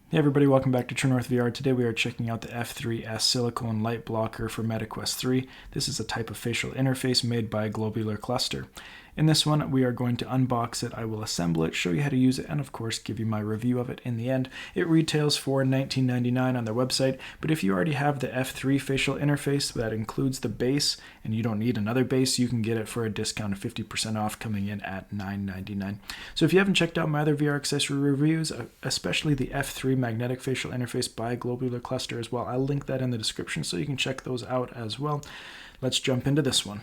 Hey everybody, welcome back to True North VR. Today we are checking out the F3-S silicone light blocker for MetaQuest 3. This is a type of facial interface made by Globular cluster. In this one, we are going to unbox it. I will assemble it, show you how to use it, and of course give you my review of it in the end. It retails for $19.99 on their website, but if you already have the F3 facial interface that includes the base and you don't need another base, you can get it for a discount of 50% off, coming in at $9.99. So if you haven't checked out my other VR accessory reviews, especially the F3 magnetic facial interface by Globular cluster as well, I'll link that in the description so you can check those out as well. Let's jump into this one.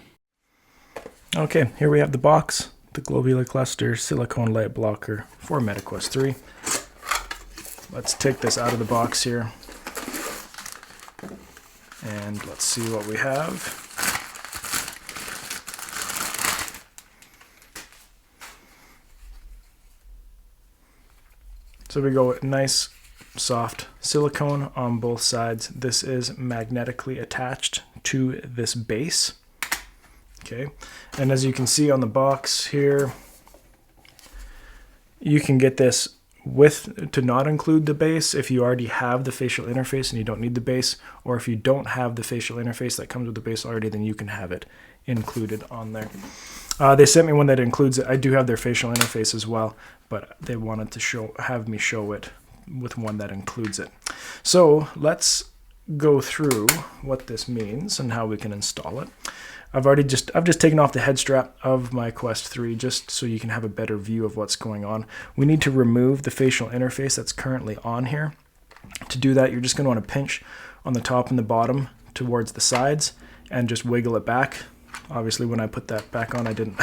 Okay, here we have the box, the Globular cluster silicone light blocker for MetaQuest 3. Let's take this out of the box here and let's see what we have. So we go with nice soft silicone on both sides. This is magnetically attached to this base. Okay, and as you can see on the box here, you can get this to not include the base if you already have the facial interface and you don't need the base, or if you don't have the facial interface that comes with the base already, then you can have it included on there. They sent me one that includes it. I do have their facial interface as well, but they wanted to have me show it with one that includes it. So let's go through what this means and how we can install it. I've just taken off the head strap of my Quest 3 just so you can have a better view of what's going on. We need to remove the facial interface that's currently on here. To do that, you're just going to want to pinch on the top and the bottom towards the sides and just wiggle it back. Obviously, when I put that back on, I didn't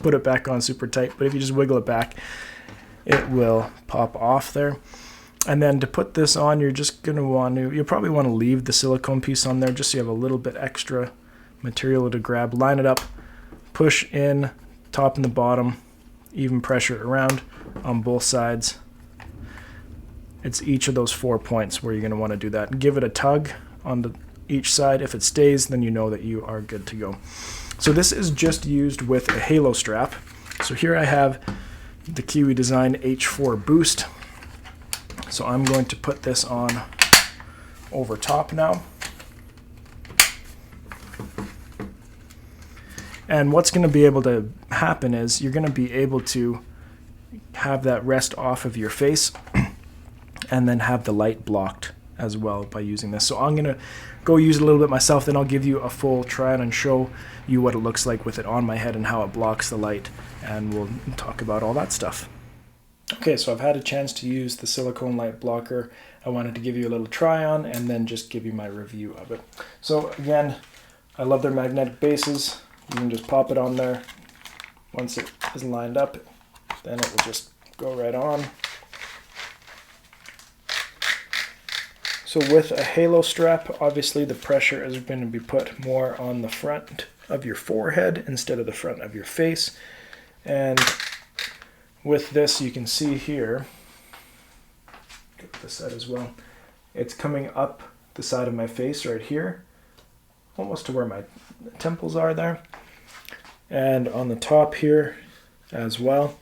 put it back on super tight, but if you just wiggle it back, it will pop off there. And then to put this on, you're just going to you'll probably want to leave the silicone piece on there just so you have a little bit extra material to grab. Line it up, push in top and the bottom, even pressure around on both sides. It's each of those 4 points where you're going to want to do that. Give it a tug on each side. If it stays, then you know that you are good to go. So this is just used with a halo strap. So here I have the Kiwi Design H4 Boost. So I'm going to put this on over top now. And what's going to be able to happen is you're going to be able to have that rest off of your face and then have the light blocked as well by using this. So I'm going to go use it a little bit myself, then I'll give you a full try on and show you what it looks like with it on my head and how it blocks the light, and we'll talk about all that stuff. Okay, so I've had a chance to use the silicone light blocker. I wanted to give you a little try on and then just give you my review of it. So again, I love their magnetic bases. You can just pop it on there. Once it is lined up, then it will just go right on. So with a halo strap, obviously the pressure is going to be put more on the front of your forehead instead of the front of your face. And with this, you can see here, get this side as well, it's coming up the side of my face right here, almost to where my temples are there, and on the top here as well.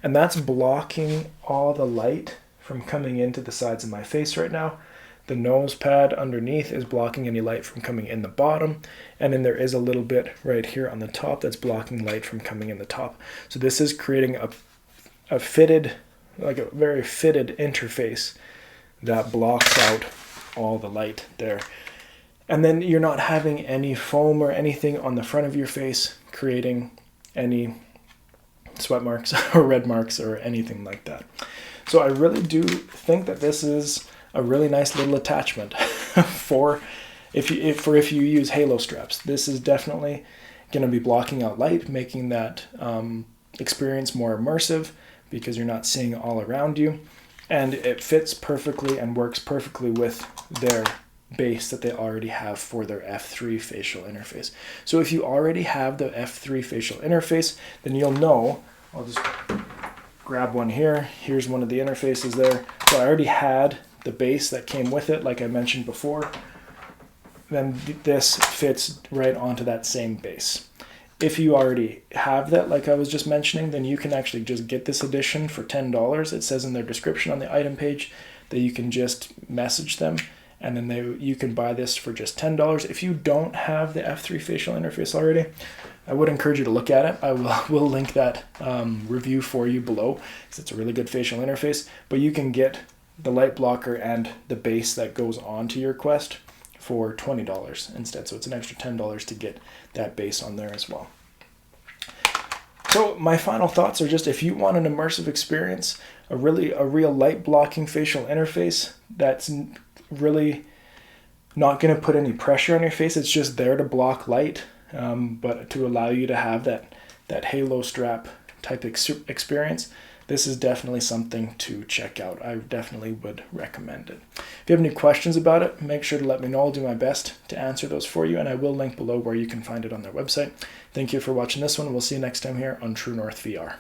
And that's blocking all the light from coming into the sides of my face right now. The nose pad underneath is blocking any light from coming in the bottom, and then there is a little bit right here on the top that's blocking light from coming in the top. So this is creating a fitted, like a very fitted interface that blocks out all the light there. And then you're not having any foam or anything on the front of your face creating any sweat marks or red marks or anything like that. So I really do think that this is a really nice little attachment for if you use halo straps. This is definitely going to be blocking out light, making that experience more immersive because you're not seeing all around you. And it fits perfectly and works perfectly with their base that they already have for their F3 facial interface. So if you already have the F3 facial interface, then you'll know. I'll just grab one here. Here's one of the interfaces there. So I already had the base that came with it, like I mentioned before. Then this fits right onto that same base. If you already have that, like I was just mentioning, then you can actually just get this edition for $10. It says in their description on the item page that you can just message them, and then you can buy this for just $10. If you don't have the F3 facial interface already, I would encourage you to look at it. I will link that review for you below, because it's a really good facial interface. But you can get the light blocker and the base that goes onto your Quest for $20 instead. So it's an extra $10 to get that base on there as well. So my final thoughts are just, if you want an immersive experience, a real light blocking facial interface that's really not going to put any pressure on your face, it's just there to block light, but to allow you to have that halo strap type experience, this is definitely something to check out. I definitely would recommend it. If you have any questions about it, make sure to let me know. I'll do my best to answer those for you, and I will link below where you can find it on their website. Thank you for watching this one. We'll see you next time here on True North VR.